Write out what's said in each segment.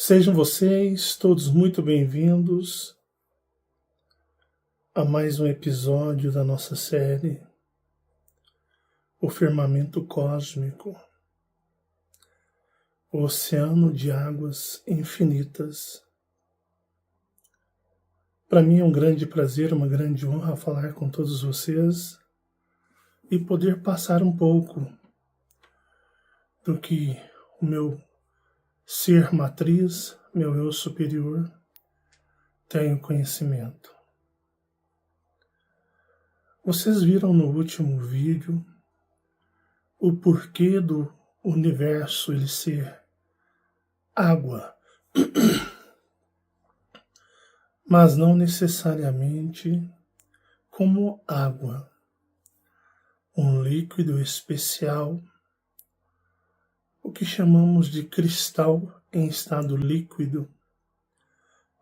Sejam vocês todos muito bem-vindos a mais um episódio da nossa série O Firmamento Cósmico, o Oceano de Águas Infinitas. Para mim é um grande prazer, uma grande honra falar com todos vocês e poder passar um pouco do que o meu ser matriz, meu eu superior, tem conhecimento. Vocês viram no último vídeo o porquê do universo ele ser água, mas não necessariamente como água, um líquido especial, o que chamamos de cristal em estado líquido,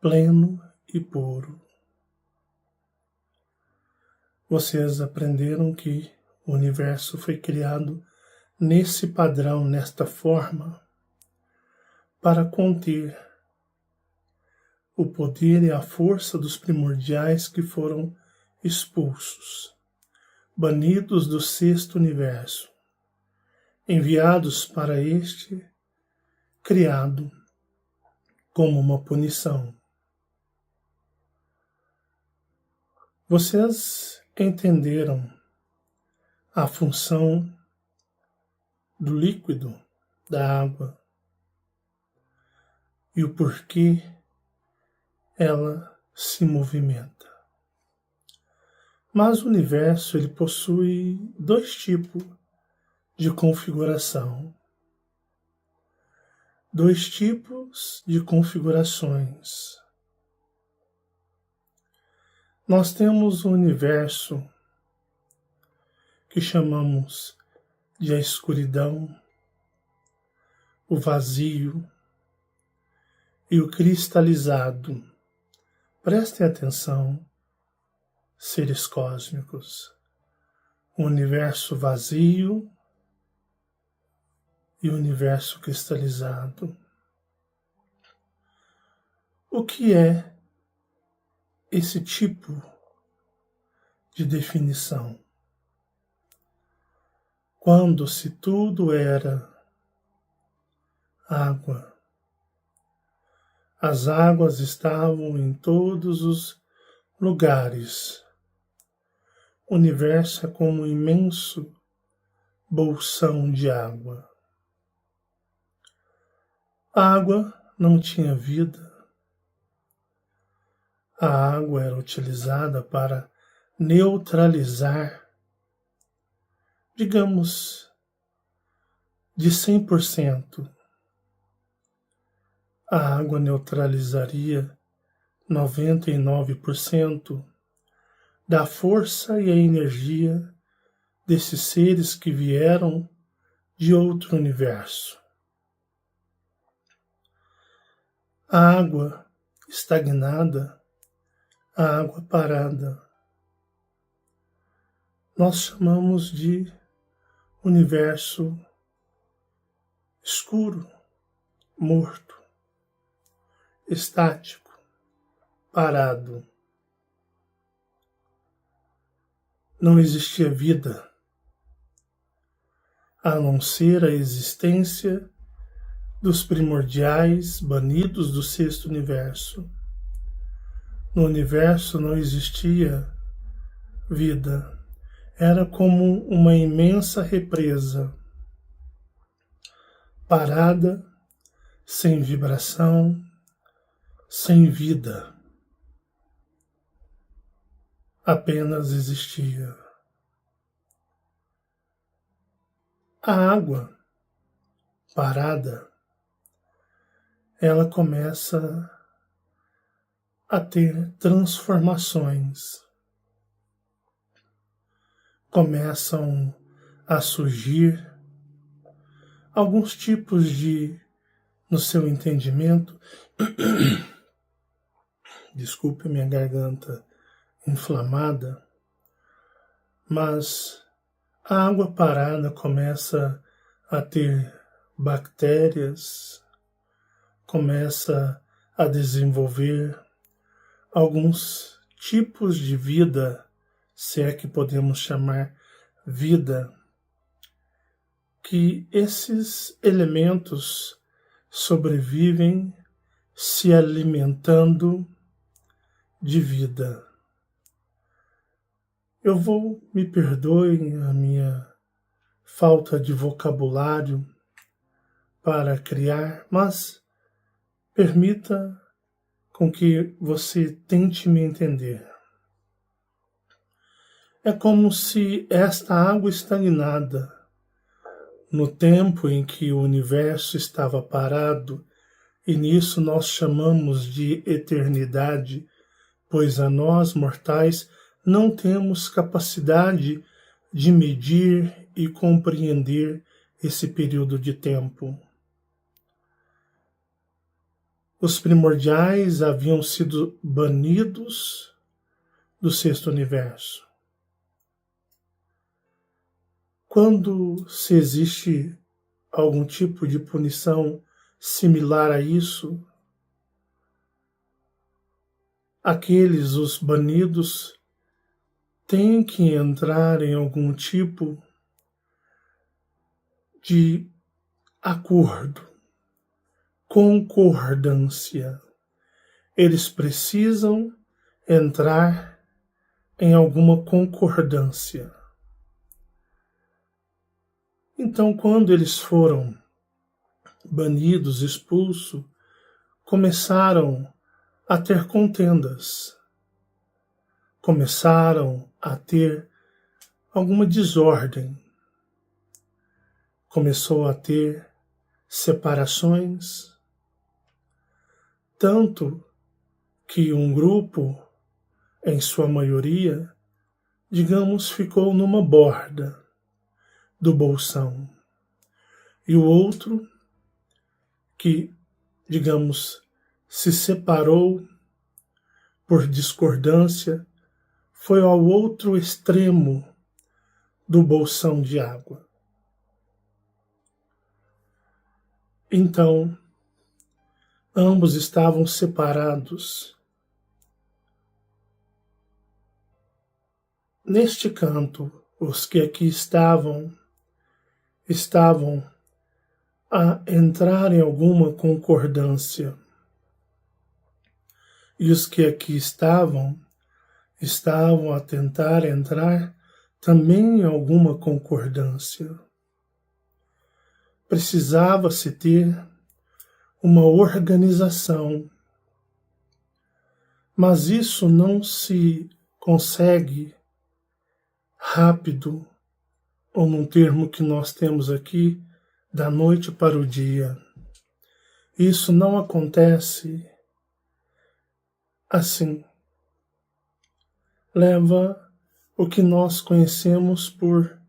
pleno e puro. Vocês aprenderam que o universo foi criado nesse padrão, nesta forma, para conter o poder e a força dos primordiais que foram expulsos, banidos do sexto universo, enviados para este, criado como uma punição. Vocês entenderam a função do líquido, da água, e o porquê ela se movimenta. Mas o universo ele possui dois tipos de configuração, dois tipos de configurações. Nós temos o universo que chamamos de a escuridão, o vazio e o cristalizado. Prestem atenção, seres cósmicos. O universo vazio e o universo cristalizado. O que é esse tipo de definição? Quando se tudo era água, as águas estavam em todos os lugares. O universo é como um imenso bolsão de água. A água não tinha vida. A água era utilizada para neutralizar, digamos, de 100%. A água neutralizaria 99% da força e a energia desses seres que vieram de outro universo. A água estagnada, a água parada, nós chamamos de universo escuro, morto, estático, parado. Não existia vida, a não ser a existência dos primordiais banidos do sexto universo. No universo não existia vida, era como uma imensa represa, parada, sem vibração, sem vida. Apenas existia. A água parada, ela começa a ter transformações. Começam a surgir alguns tipos de, no seu entendimento, desculpe minha garganta inflamada, mas a água parada começa a ter bactérias, começa a desenvolver alguns tipos de vida, se é que podemos chamar vida, que esses elementos sobrevivem se alimentando de vida. Me perdoem a minha falta de vocabulário para criar, mas permita com que você tente me entender. É como se esta água estagnada, no tempo em que o universo estava parado, e nisso nós chamamos de eternidade, pois a nós, mortais, não temos capacidade de medir e compreender esse período de tempo. Os primordiais haviam sido banidos do sexto universo. Quando se existe algum tipo de punição similar a isso, os banidos, têm que entrar em algum tipo de acordo, concordância. Eles precisam entrar em alguma concordância. Então, quando eles foram banidos, expulsos, começaram a ter contendas, começaram a ter alguma desordem, começou a ter separações, tanto que um grupo, em sua maioria, digamos, ficou numa borda do bolsão, e o outro, que, digamos, se separou por discordância, foi ao outro extremo do bolsão de água. Então, ambos estavam separados. Neste canto, os que aqui estavam a entrar em alguma concordância. E os que aqui estavam a tentar entrar também em alguma concordância. Precisava-se ter uma organização, mas isso não se consegue rápido, ou num termo que nós temos aqui, da noite para o dia. Isso não acontece assim. Leva o que nós conhecemos por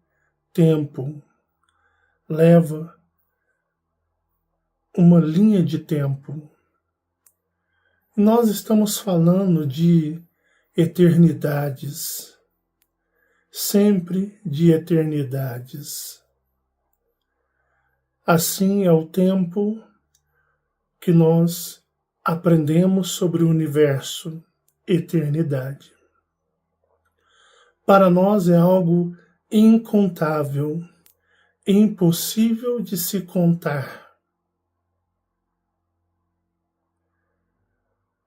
tempo. Leva uma linha de tempo. Nós estamos falando de eternidades. Sempre de eternidades. Assim é o tempo que nós aprendemos sobre o universo, eternidade. Para nós é algo incontável, impossível de se contar.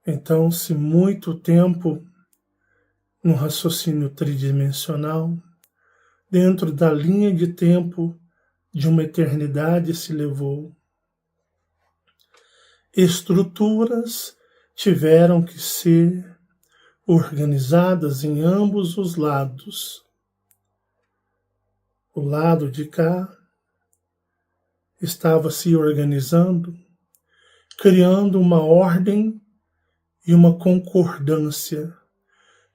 Então, se muito tempo no raciocínio tridimensional, dentro da linha de tempo de uma eternidade se levou, estruturas tiveram que ser organizadas em ambos os lados. O lado de cá estava se organizando, criando uma ordem e uma concordância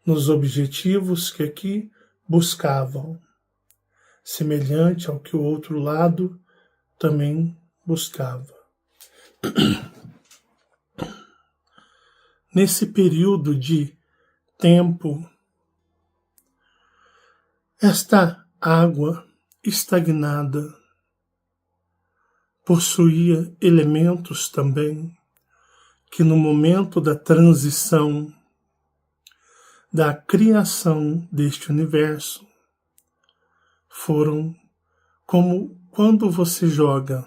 nos objetivos que aqui buscavam, semelhante ao que o outro lado também buscava. Nesse período de tempo, esta água estagnada possuía elementos também que no momento da transição, da criação deste universo, foram como quando você joga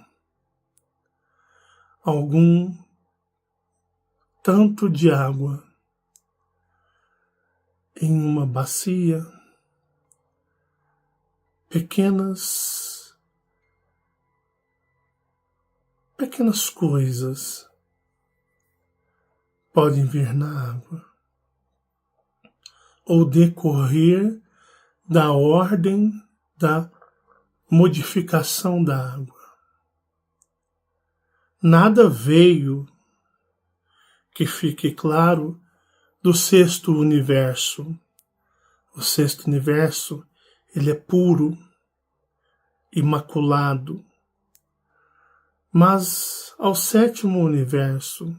algum tanto de água em uma bacia, pequenas coisas podem vir na água, ou decorrer da ordem da modificação da água. Nada veio, que fique claro, do sexto universo. O sexto universo, ele é puro, imaculado. Mas ao sétimo universo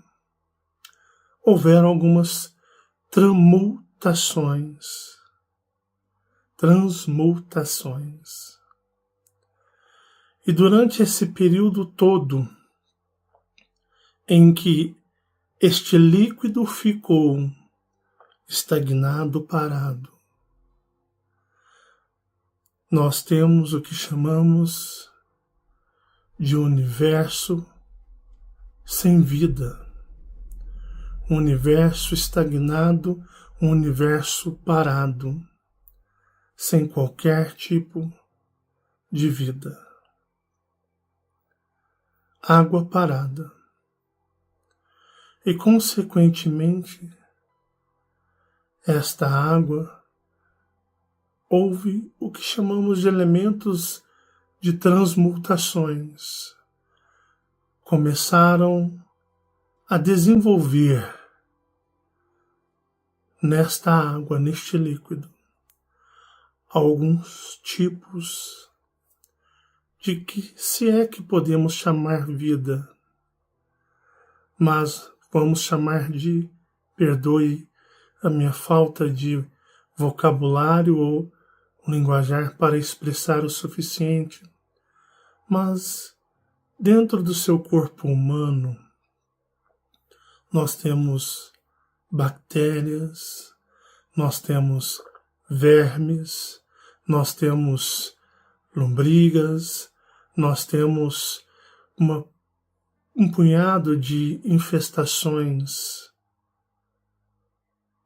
houveram algumas transmutações. E durante esse período todo em que este líquido ficou estagnado, parado, nós temos o que chamamos de universo sem vida, um universo estagnado, um universo parado, sem qualquer tipo de vida. Água parada. E, consequentemente, esta água houve o que chamamos de elementos de transmutações. Começaram a desenvolver nesta água, neste líquido, alguns tipos de que, se é que podemos chamar vida, mas vamos chamar de, perdoe a minha falta de vocabulário ou linguajar para expressar o suficiente, mas dentro do seu corpo humano nós temos bactérias, nós temos vermes, nós temos lombrigas, nós temos um punhado de infestações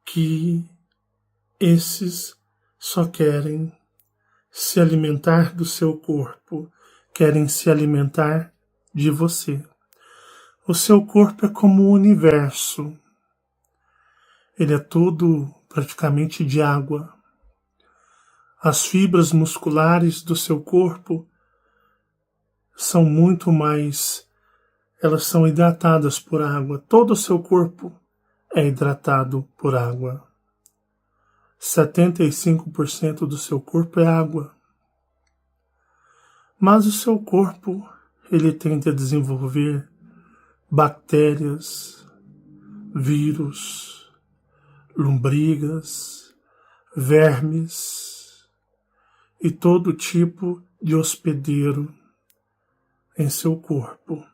que esses só querem se alimentar do seu corpo, querem se alimentar de você. O seu corpo é como um universo. Ele é todo praticamente de água. As fibras musculares do seu corpo são muito mais, elas são hidratadas por água. Todo o seu corpo é hidratado por água. 75% do seu corpo é água. Mas o seu corpo, ele tende a desenvolver bactérias, vírus, lombrigas, vermes e todo tipo de hospedeiro em seu corpo.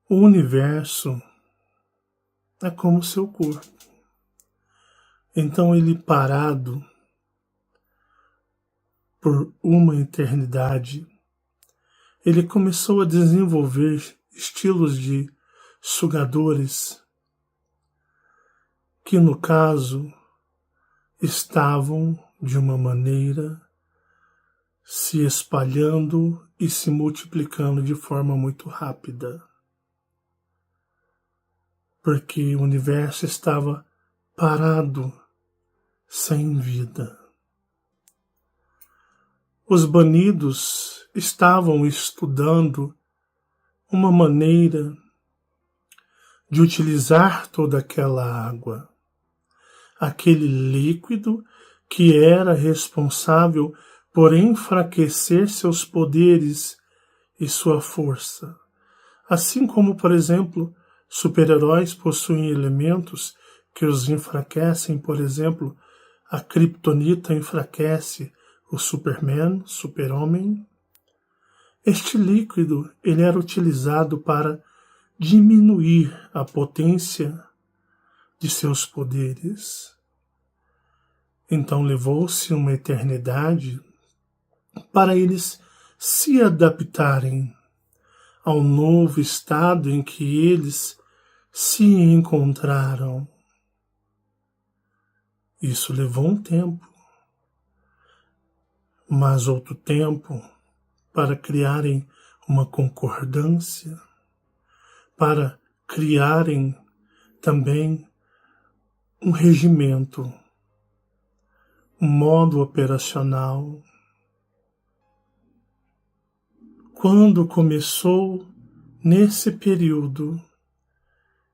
O universo é como o seu corpo. Então ele parado por uma eternidade, ele começou a desenvolver estilos de sugadores que, no caso, estavam de uma maneira se espalhando e se multiplicando de forma muito rápida, porque o universo estava parado, sem vida. Os banidos estavam estudando uma maneira de utilizar toda aquela água, aquele líquido que era responsável por enfraquecer seus poderes e sua força. Assim como, por exemplo, super-heróis possuem elementos que os enfraquecem, por exemplo, a criptonita enfraquece o Superman, Super-Homem. Este líquido ele era utilizado para diminuir a potência de seus poderes. Então levou-se uma eternidade para eles se adaptarem ao novo estado em que eles se encontraram. Isso levou um tempo, mas outro tempo para criarem uma concordância, para criarem também um regimento, um modo operacional. Quando começou, nesse período,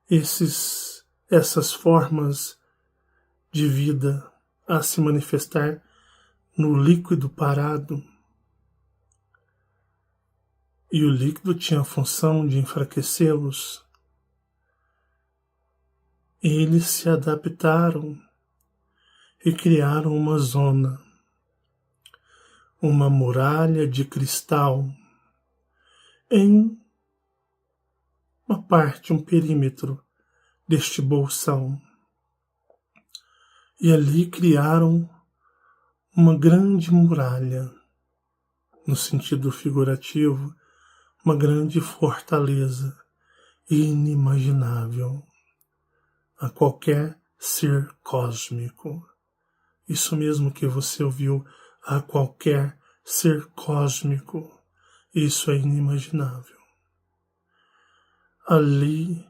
essas formas de vida a se manifestar no líquido parado, e o líquido tinha a função de enfraquecê-los, eles se adaptaram e criaram uma zona, uma muralha de cristal em uma parte, um perímetro deste bolsão. E ali criaram uma grande muralha, no sentido figurativo, uma grande fortaleza inimaginável a qualquer ser cósmico. Isso mesmo que você ouviu, a qualquer ser cósmico. Isso é inimaginável. Ali,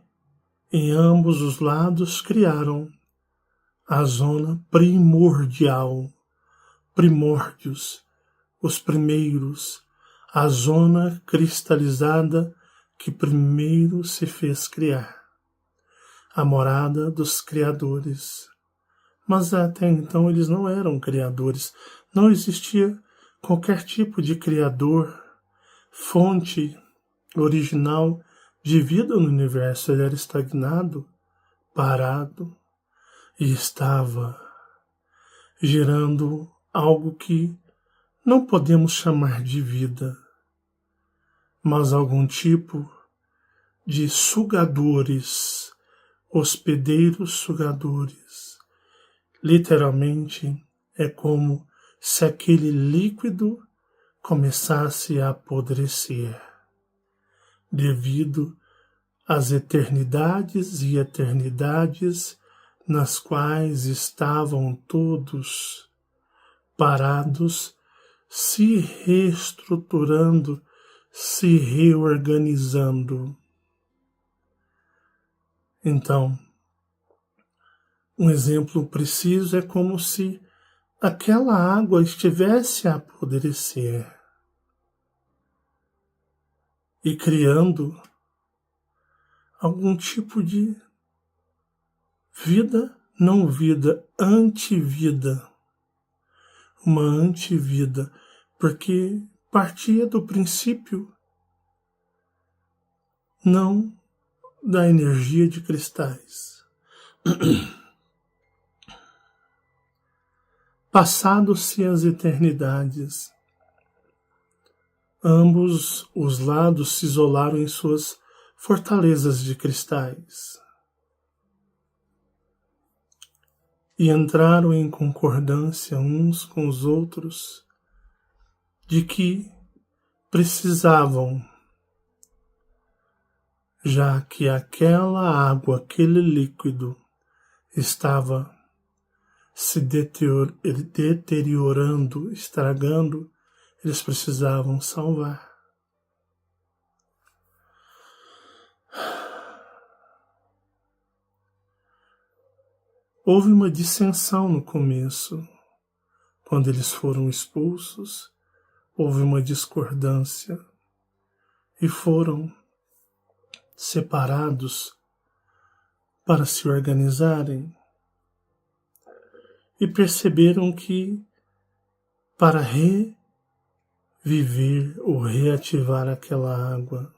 em ambos os lados, criaram a zona primordial, primórdios, os primeiros, a zona cristalizada que primeiro se fez criar, a morada dos criadores. Mas até então eles não eram criadores, não existia qualquer tipo de criador, fonte original de vida no universo. Ele era estagnado, parado, e estava gerando algo que não podemos chamar de vida, mas algum tipo de sugadores, hospedeiros sugadores. Literalmente, é como se aquele líquido começasse a apodrecer, devido às eternidades e eternidades nas quais estavam todos parados, se reestruturando, se reorganizando. Então, um exemplo preciso é como se aquela água estivesse a apodrecer e criando algum tipo de vida, não vida, antivida. Uma antivida, porque partia do princípio não da energia de cristais. Passados-se as eternidades, ambos os lados se isolaram em suas fortalezas de cristais e entraram em concordância uns com os outros de que precisavam, já que aquela água, aquele líquido estava se deteriorando, estragando, eles precisavam salvar. Houve uma dissensão no começo. Quando eles foram expulsos, houve uma discordância e foram separados para se organizarem. E perceberam que para reviver ou reativar aquela água,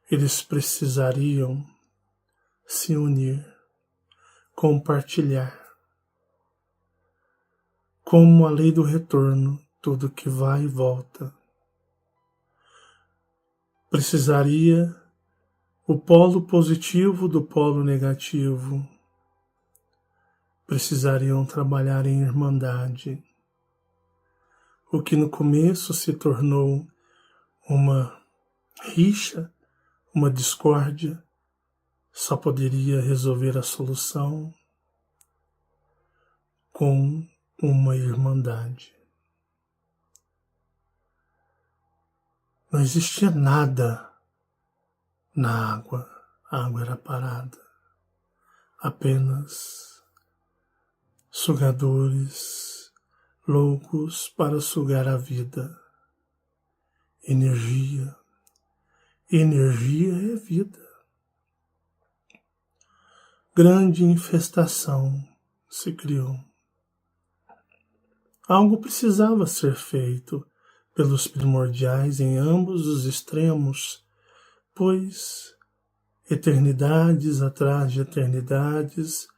eles precisariam se unir, compartilhar como a lei do retorno, tudo que vai e volta. Precisaria o polo positivo do polo negativo. Precisariam trabalhar em irmandade. O que no começo se tornou uma rixa, uma discórdia, só poderia resolver a solução com uma irmandade. Não existia nada na água, a água era parada, apenas sugadores loucos para sugar a vida. Energia é vida. Grande infestação se criou. Algo precisava ser feito pelos primordiais em ambos os extremos, pois eternidades atrás de eternidades,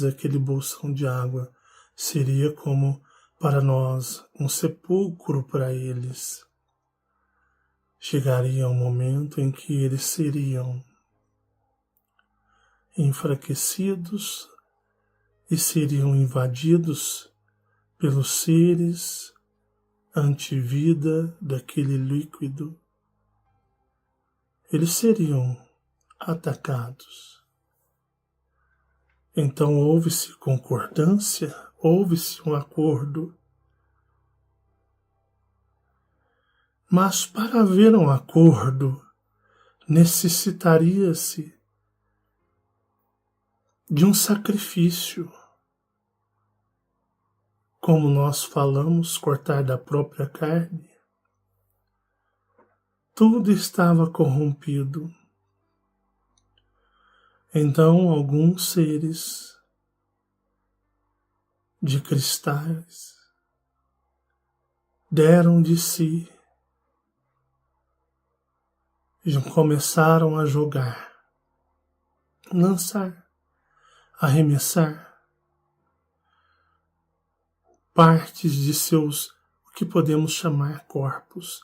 aquele bolsão de água seria como para nós um sepulcro para eles. Chegaria um momento em que eles seriam enfraquecidos e seriam invadidos pelos seres antivida daquele líquido. Eles seriam atacados. Então houve-se concordância, houve-se um acordo. Mas para haver um acordo, necessitaria-se de um sacrifício. Como nós falamos, cortar da própria carne. Tudo estava corrompido. Então alguns seres de cristais deram de si e começaram a jogar, lançar, arremessar partes de seus, o que podemos chamar corpos,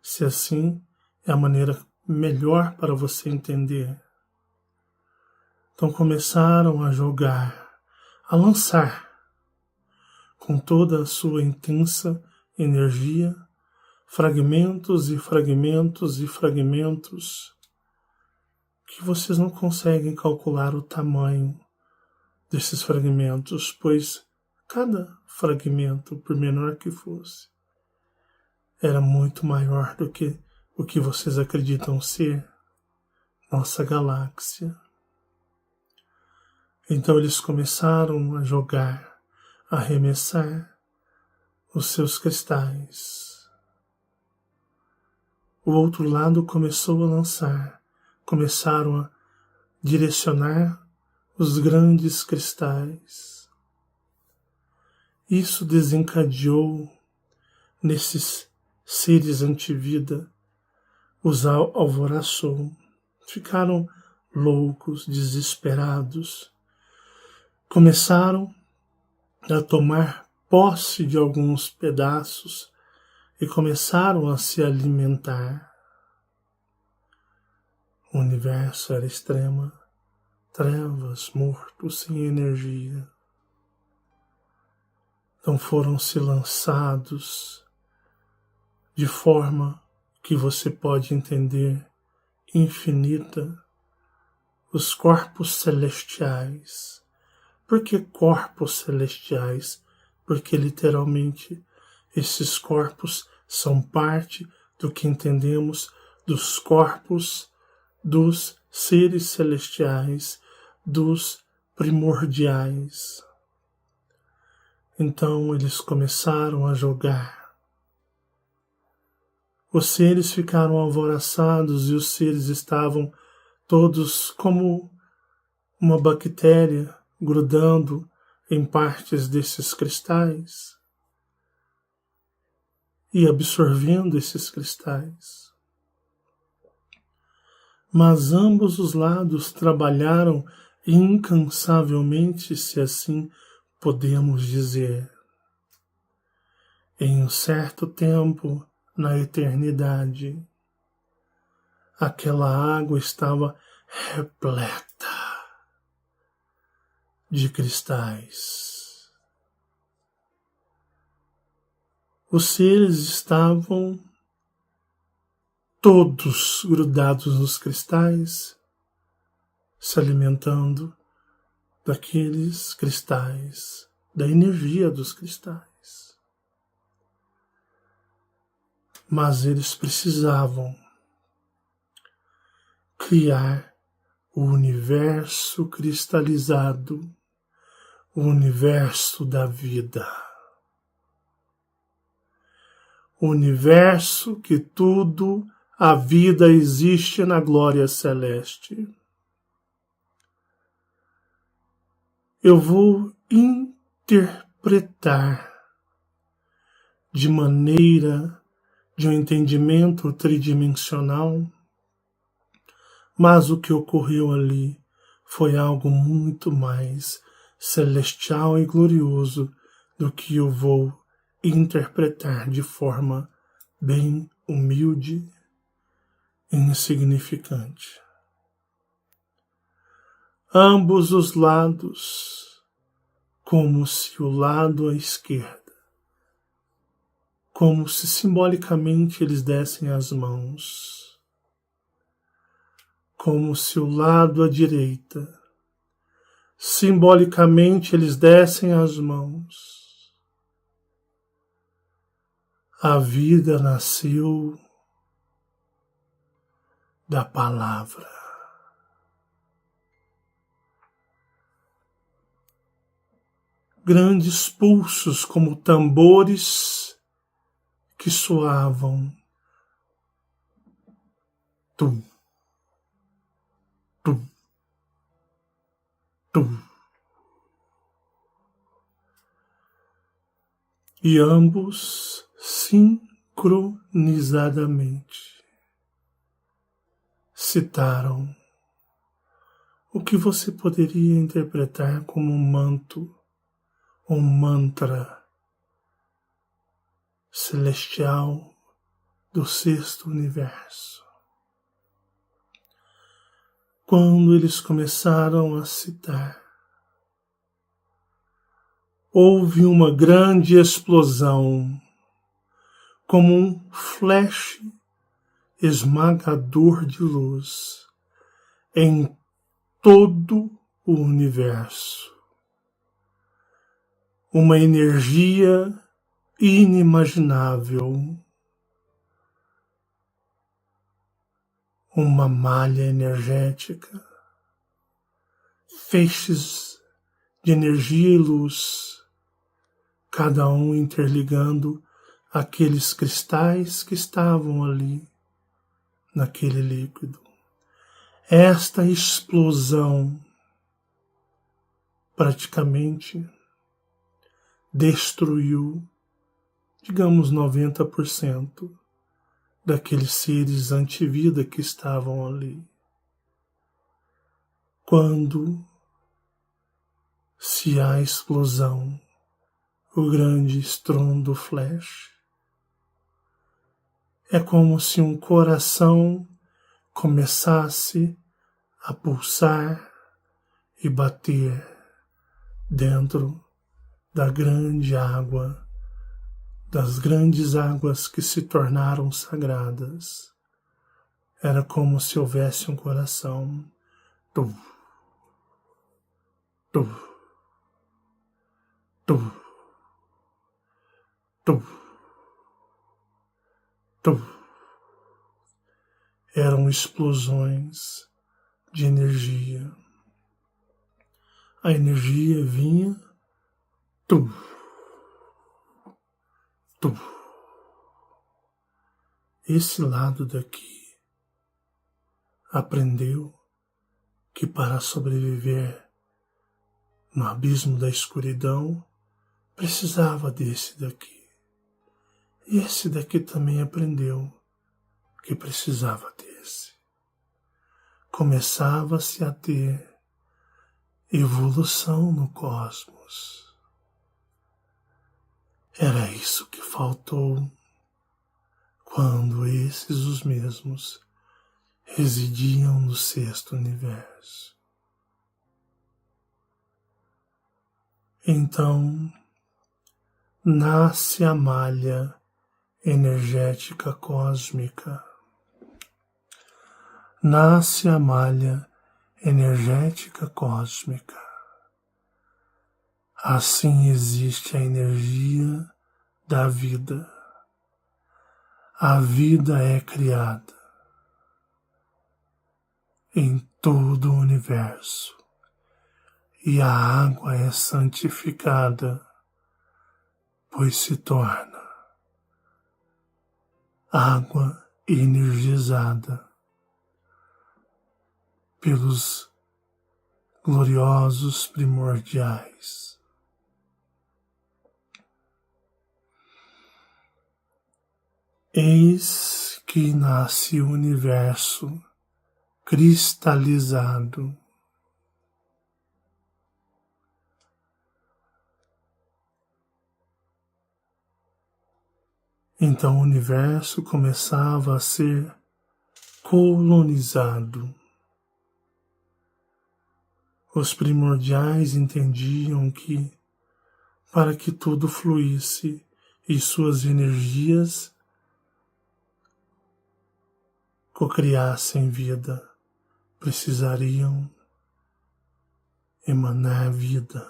se assim é a maneira melhor para você entender. Então começaram a jogar, a lançar com toda a sua intensa energia, fragmentos e fragmentos e fragmentos, que vocês não conseguem calcular o tamanho desses fragmentos, pois cada fragmento, por menor que fosse, era muito maior do que o que vocês acreditam ser nossa galáxia. Então eles começaram a jogar, a arremessar os seus cristais. O outro lado começou a lançar, começaram a direcionar os grandes cristais. Isso desencadeou nesses seres antivida, os alvoroçou, ficaram loucos, desesperados. Começaram a tomar posse de alguns pedaços e começaram a se alimentar. O universo era extrema, trevas, morto, sem energia. Então foram se lançados de forma que você pode entender infinita os corpos celestiais. Por que corpos celestiais? Porque literalmente esses corpos são parte do que entendemos dos corpos dos seres celestiais, dos primordiais. Então eles começaram a jogar. Os seres ficaram alvoroçados e os seres estavam todos como uma bactéria grudando em partes desses cristais e absorvendo esses cristais. Mas ambos os lados trabalharam incansavelmente, se assim podemos dizer, em um certo tempo, na eternidade, aquela água estava repleta de cristais. Os seres estavam todos grudados nos cristais, se alimentando daqueles cristais, da energia dos cristais. Mas eles precisavam criar o universo cristalizado, o universo da vida. O universo que tudo, a vida existe na glória celeste. Eu vou interpretar de maneira de um entendimento tridimensional, mas o que ocorreu ali foi algo muito mais celestial e glorioso do que eu vou interpretar de forma bem humilde e insignificante. Ambos os lados, como se o lado à esquerda, como se simbolicamente eles dessem as mãos, como se o lado à direita, simbolicamente eles dessem as mãos. A vida nasceu da palavra. Grandes pulsos como tambores que soavam. Tum, tum, tum. E ambos sincronizadamente citaram o que você poderia interpretar como um manto, um mantra celestial do sexto universo. Quando eles começaram a citar, houve uma grande explosão, como um flash esmagador de luz em todo o universo. Uma energia inimaginável, uma malha energética, feixes de energia e luz, cada um interligando aqueles cristais que estavam ali, naquele líquido. Esta explosão praticamente destruiu, digamos, 90% daqueles seres antivida que estavam ali. Quando se há explosão, o grande estrondo flash, é como se um coração começasse a pulsar e bater dentro da grande água, das grandes águas que se tornaram sagradas. Era como se houvesse um coração. Tum, tum, tum, tum, tum. Eram explosões de energia. A energia vinha, tum, tum. Esse lado daqui aprendeu que para sobreviver no abismo da escuridão precisava desse daqui. E esse daqui também aprendeu que precisava desse. Começava-se a ter evolução no cosmos. Era isso que faltou quando esses os mesmos residiam no sexto universo. Então, nasce a malha energética cósmica. Nasce a malha energética cósmica. Assim existe a energia da vida. A vida é criada em todo o universo e a água é santificada, pois se torna água energizada pelos gloriosos primordiais. Eis que nasce o universo cristalizado. Então o universo começava a ser colonizado. Os primordiais entendiam que, para que tudo fluísse e suas energias cocriassem vida, precisariam emanar vida.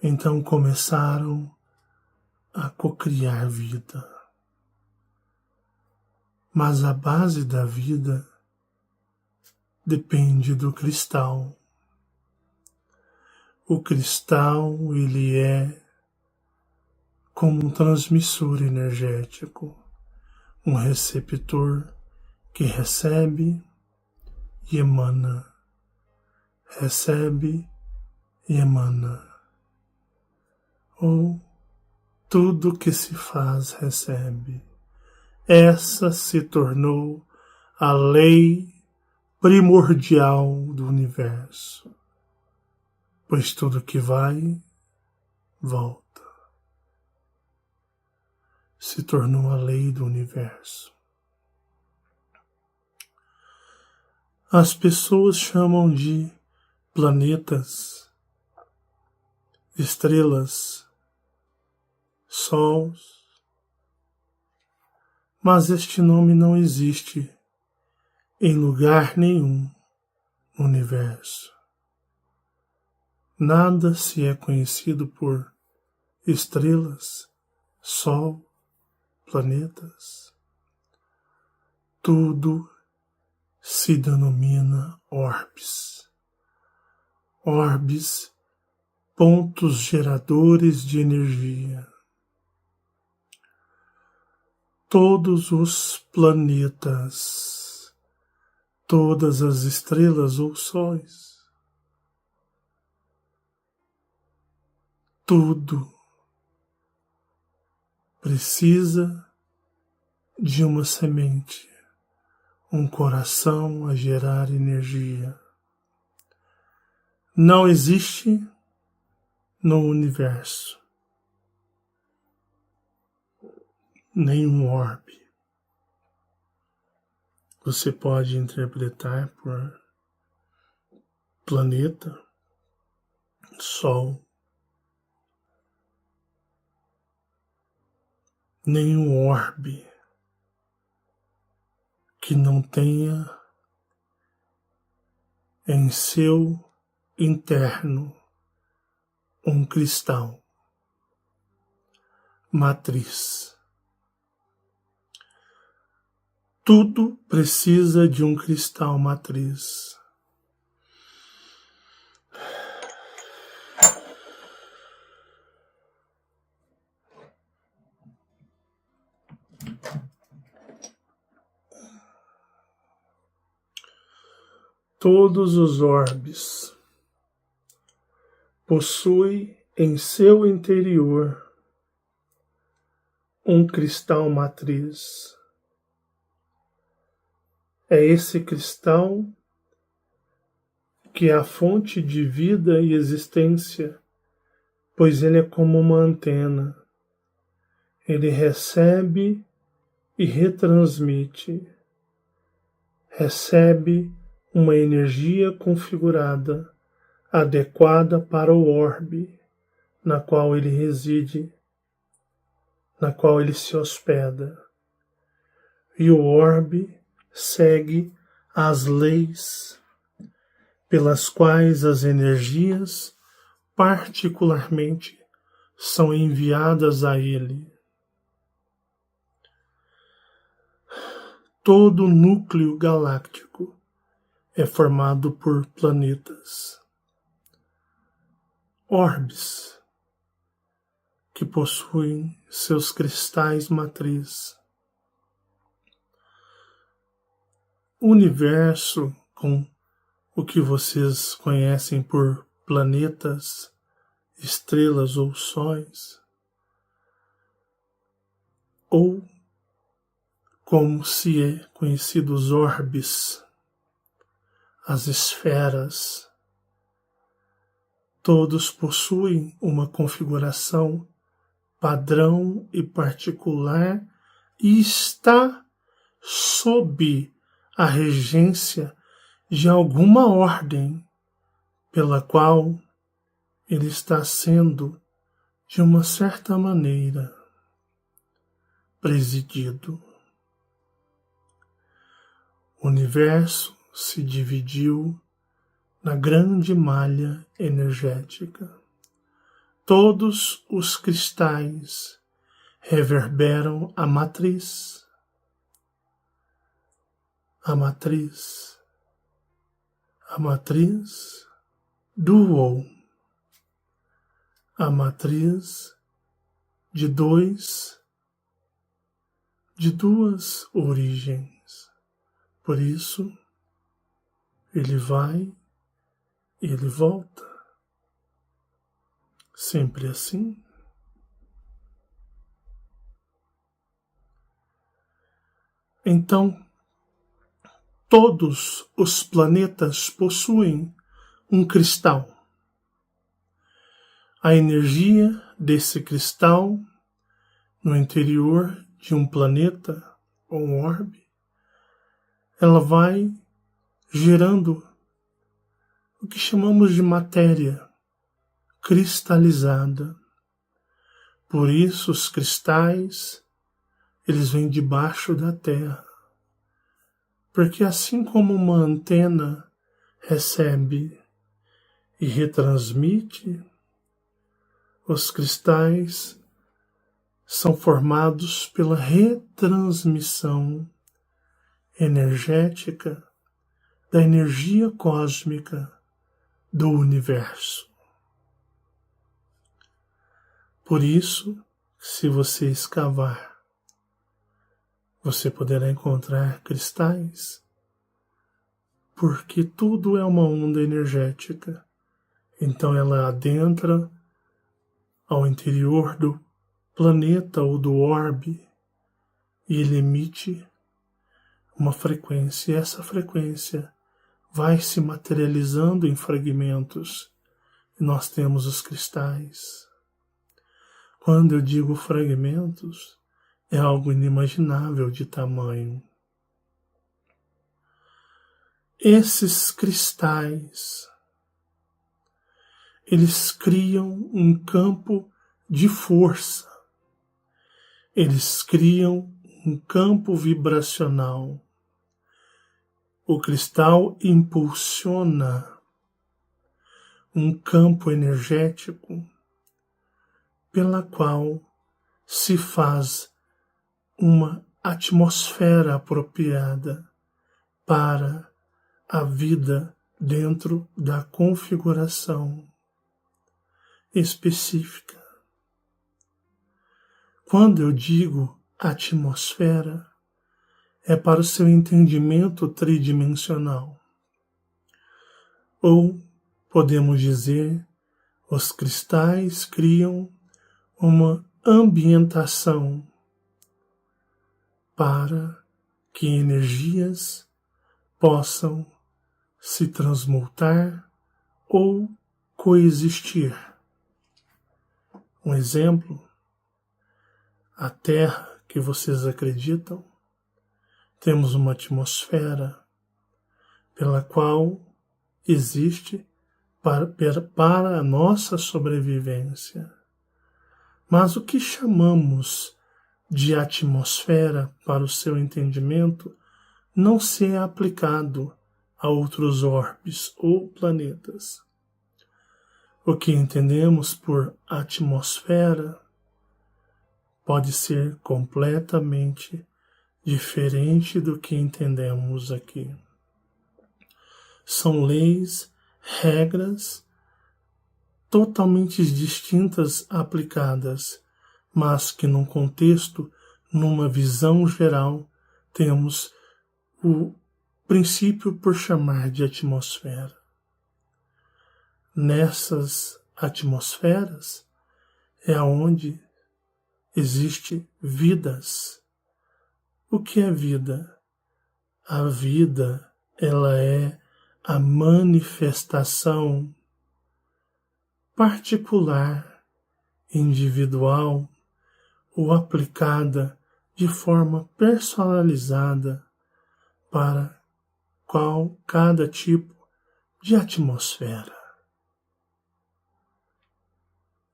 Então começaram a cocriar vida. Mas a base da vida depende do cristal. O cristal, ele é como um transmissor energético, um receptor que recebe e emana, recebe e emana. Ou tudo que se faz recebe. Essa se tornou a lei primordial do universo, pois tudo que vai, volta. Se tornou a lei do universo. As pessoas chamam de planetas, estrelas, sóis, mas este nome não existe em lugar nenhum no universo. Nada se é conhecido por estrelas, sol, planetas. Tudo se denomina orbes. Orbes, pontos geradores de energia. Todos os planetas, todas as estrelas ou sóis, tudo precisa de uma semente, um coração a gerar energia. Não existe no universo nenhum orbe. Você pode interpretar por planeta, sol, nenhum orbe que não tenha em seu interno um cristal, matriz. Tudo precisa de um cristal matriz. Todos os orbes possuem em seu interior um cristal matriz. É esse cristal que é a fonte de vida e existência pois ele é como uma antena. Ele recebe e retransmite. Recebe uma energia configurada, adequada para o orbe na qual ele reside, na qual ele se hospeda. E o orbe segue as leis pelas quais as energias, particularmente, são enviadas a ele. Todo o núcleo galáctico é formado por planetas, orbes, que possuem seus cristais matriz. O universo, com o que vocês conhecem por planetas, estrelas ou sóis, ou como se é conhecido os orbes, as esferas, todos possuem uma configuração padrão e particular e está sob a regência de alguma ordem pela qual ele está sendo, de uma certa maneira, presidido. O universo se dividiu na grande malha energética. Todos os cristais reverberam a matriz dual, a matriz de duas origens. Por isso, ele vai e ele volta. Sempre assim. Então, todos os planetas possuem um cristal. A energia desse cristal no interior de um planeta ou um orbe, ela vai gerando o que chamamos de matéria cristalizada. Por isso os cristais, eles vêm debaixo da terra. Porque assim como uma antena recebe e retransmite, os cristais são formados pela retransmissão energética da energia cósmica do universo. Por isso, se você escavar, você poderá encontrar cristais, porque tudo é uma onda energética. Então ela adentra ao interior do planeta ou do orbe e ele emite uma frequência. E essa frequência vai se materializando em fragmentos. E nós temos os cristais. Quando eu digo fragmentos, é algo inimaginável de tamanho. Esses cristais, eles criam um campo de força. Eles criam um campo vibracional. O cristal impulsiona um campo energético pela qual se faz uma atmosfera apropriada para a vida dentro da configuração específica. Quando eu digo atmosfera, é para o seu entendimento tridimensional. Ou, podemos dizer, os cristais criam uma ambientação para que energias possam se transmutar ou coexistir. Um exemplo, a Terra que vocês acreditam, temos uma atmosfera pela qual existe para a nossa sobrevivência. Mas o que chamamos de atmosfera, para o seu entendimento, não se é aplicado a outros orbes ou planetas. O que entendemos por atmosfera pode ser completamente diferente do que entendemos aqui. São leis, regras totalmente distintas aplicadas, mas que num contexto, numa visão geral, temos o princípio por chamar de atmosfera. Nessas atmosferas é onde existe vidas. O que é vida? A vida, ela é a manifestação particular, individual ou aplicada de forma personalizada para cada tipo de atmosfera.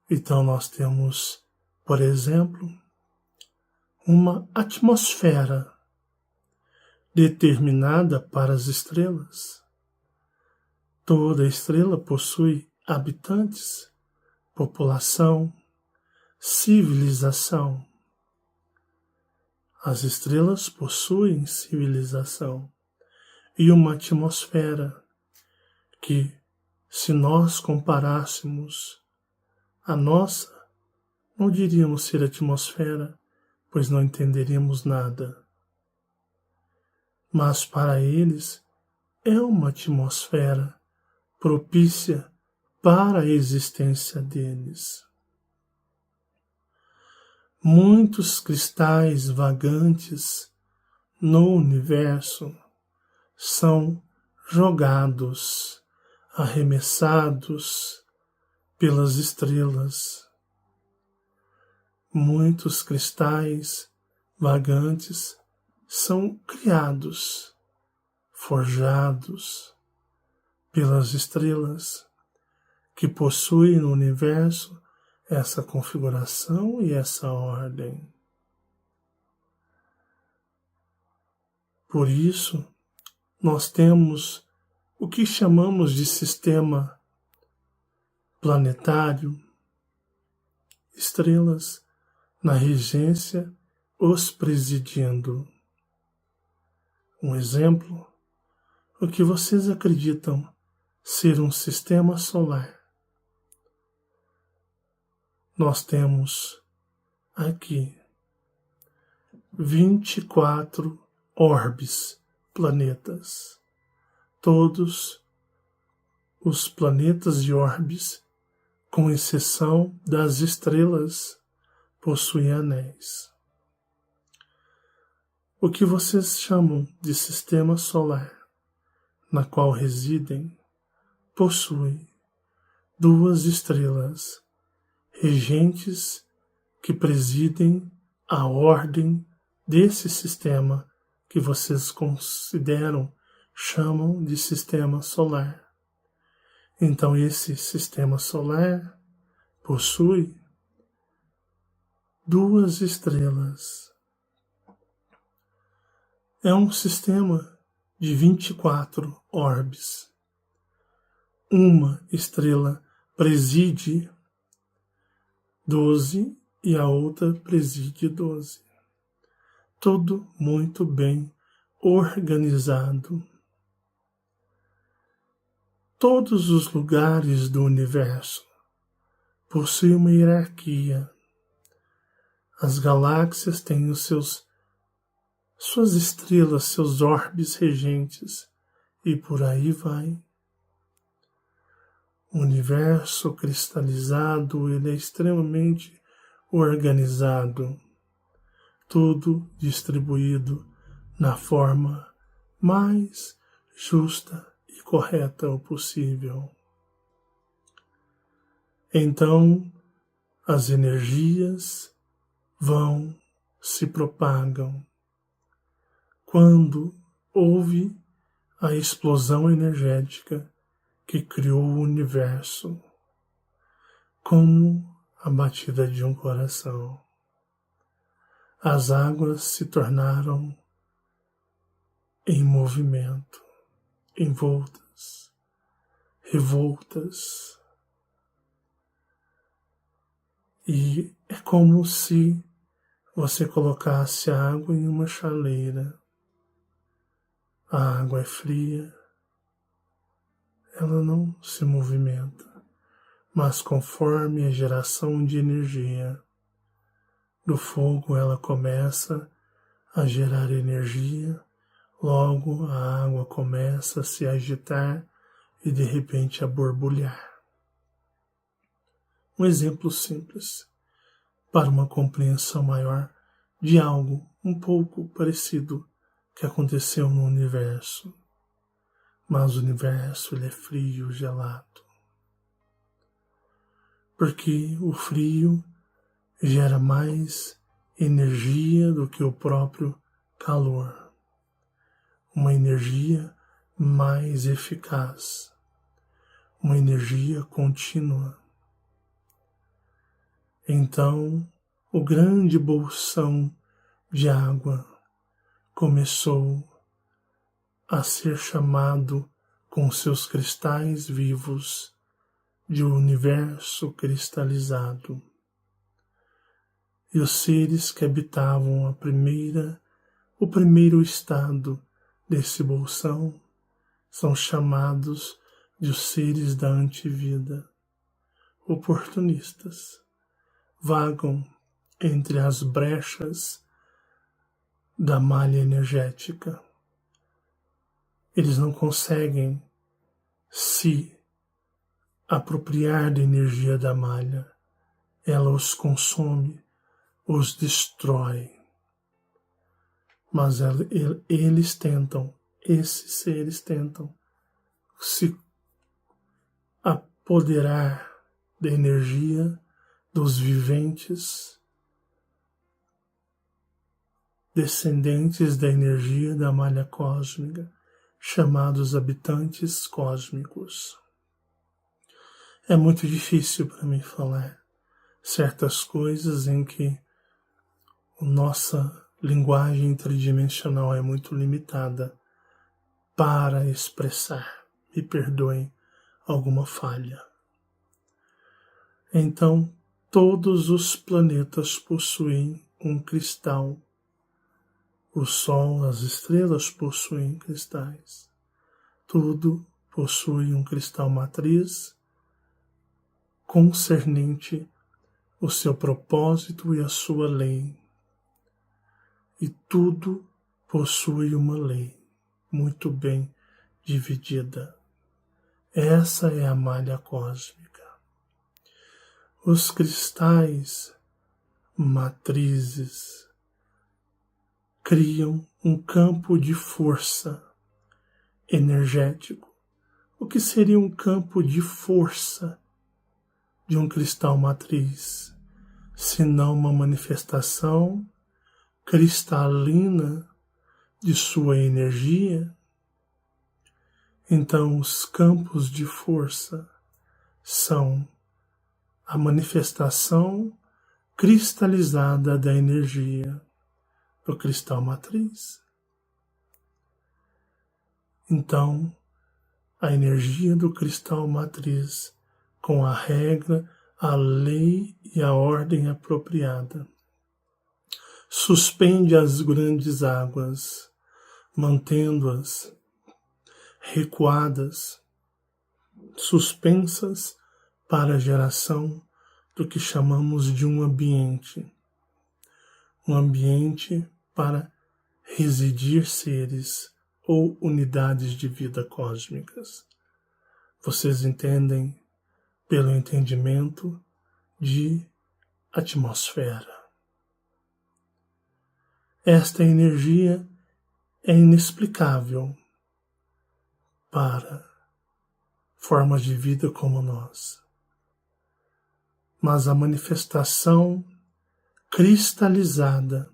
Então nós temos, por exemplo, uma atmosfera determinada para as estrelas. Toda estrela possui habitantes, população, civilização. As estrelas possuem civilização e uma atmosfera que, se nós comparássemos a nossa, não diríamos ser atmosfera, pois não entenderíamos nada. Mas para eles é uma atmosfera propícia para a existência deles. Muitos cristais vagantes no universo são jogados, arremessados pelas estrelas. Muitos cristais vagantes são criados, forjados pelas estrelas que possuem no universo essa configuração e essa ordem. Por isso, nós temos o que chamamos de sistema planetário, estrelas na regência os presidindo. Um exemplo, o que vocês acreditam ser um sistema solar. Nós temos aqui 24 orbes, planetas. Todos os planetas e orbes, com exceção das estrelas, possuem anéis. O que vocês chamam de sistema solar, na qual residem, possui 2 estrelas regentes que presidem a ordem desse sistema que vocês chamam de sistema solar. Então esse sistema solar possui 2 estrelas. É um sistema de 24 orbes. Uma estrela preside 12 e a outra preside 12. Tudo muito bem organizado. Todos os lugares do universo possuem uma hierarquia. As galáxias têm suas estrelas, seus orbes regentes, e por aí vai. O universo cristalizado, ele é extremamente organizado, tudo distribuído na forma mais justa e correta o possível. Então, as energias vão, se propagam. Quando houve a explosão energética que criou o universo, como a batida de um coração, as águas se tornaram em movimento, envoltas, revoltas, e é como se você colocasse a água em uma chaleira. A água é fria, ela não se movimenta, mas conforme a geração de energia do fogo, ela começa a gerar energia, logo a água começa a se agitar e de repente a borbulhar. Um exemplo simples para uma compreensão maior de algo um pouco parecido que aconteceu no universo. Mas o universo ele é frio, gelado. Porque o frio gera mais energia do que o próprio calor. Uma energia mais eficaz. Uma energia contínua. Então, o grande bolsão de água começou a ser chamado com seus cristais vivos de universo cristalizado. E os seres que habitavam o primeiro estado desse bolsão são chamados de os seres da antivida, oportunistas. Vagam entre as brechas da malha energética. Eles não conseguem se apropriar da energia da malha. Ela os consome, os destrói. Mas esses seres tentam se apoderar da energia dos viventes, descendentes da energia da malha cósmica, chamados habitantes cósmicos. É muito difícil para mim falar certas coisas em que a nossa linguagem tridimensional é muito limitada para expressar. Me perdoem alguma falha. Então, todos os planetas possuem um cristal. O Sol, as estrelas possuem cristais. Tudo possui um cristal matriz concernente o seu propósito e a sua lei. E tudo possui uma lei muito bem dividida. Essa é a malha cósmica. Os cristais matrizes criam um campo de força energético. O que seria um campo de força de um cristal matriz, senão uma manifestação cristalina de sua energia? Então, os campos de força são a manifestação cristalizada da energia do cristal matriz. Então, a energia do cristal matriz, com a regra, a lei e a ordem apropriada, suspende as grandes águas, mantendo-as recuadas, suspensas para a geração do que chamamos de um ambiente para residir seres ou unidades de vida cósmicas. Vocês entendem pelo entendimento de atmosfera. Esta energia é inexplicável para formas de vida como nós. mas a manifestação cristalizada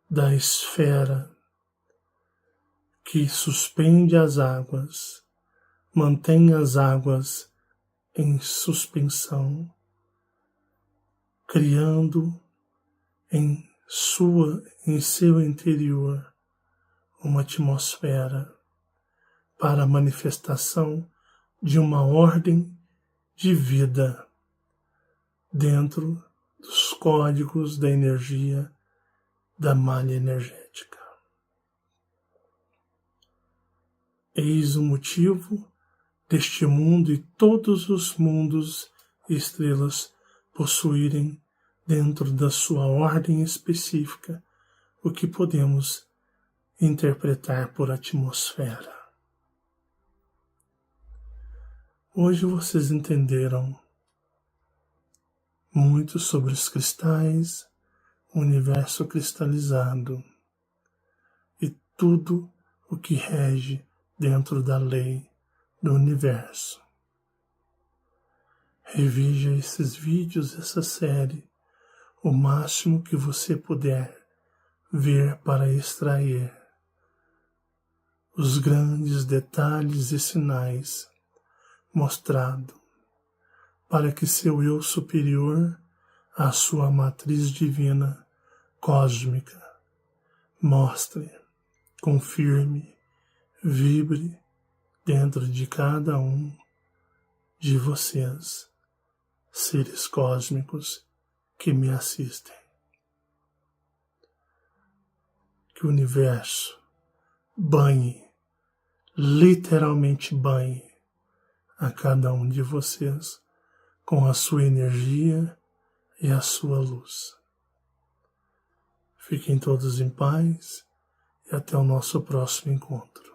da esfera que suspende as águas, mantém as águas em suspensão, criando em seu interior uma atmosfera para a manifestação de uma ordem de vida dentro dos códigos da energia da malha energética. Eis o motivo deste mundo e todos os mundos e estrelas possuírem dentro da sua ordem específica o que podemos interpretar por atmosfera. Hoje vocês entenderam muito sobre os cristais, o universo cristalizado e tudo o que rege dentro da lei do universo. Revija esses vídeos, essa série, o máximo que você puder ver para extrair os grandes detalhes e sinais mostrados para que seu eu superior, a sua matriz divina cósmica, mostre, confirme, vibre dentro de cada um de vocês, seres cósmicos que me assistem. Que o universo banhe, literalmente banhe a cada um de vocês com a sua energia e a sua luz. Fiquem todos em paz e até o nosso próximo encontro.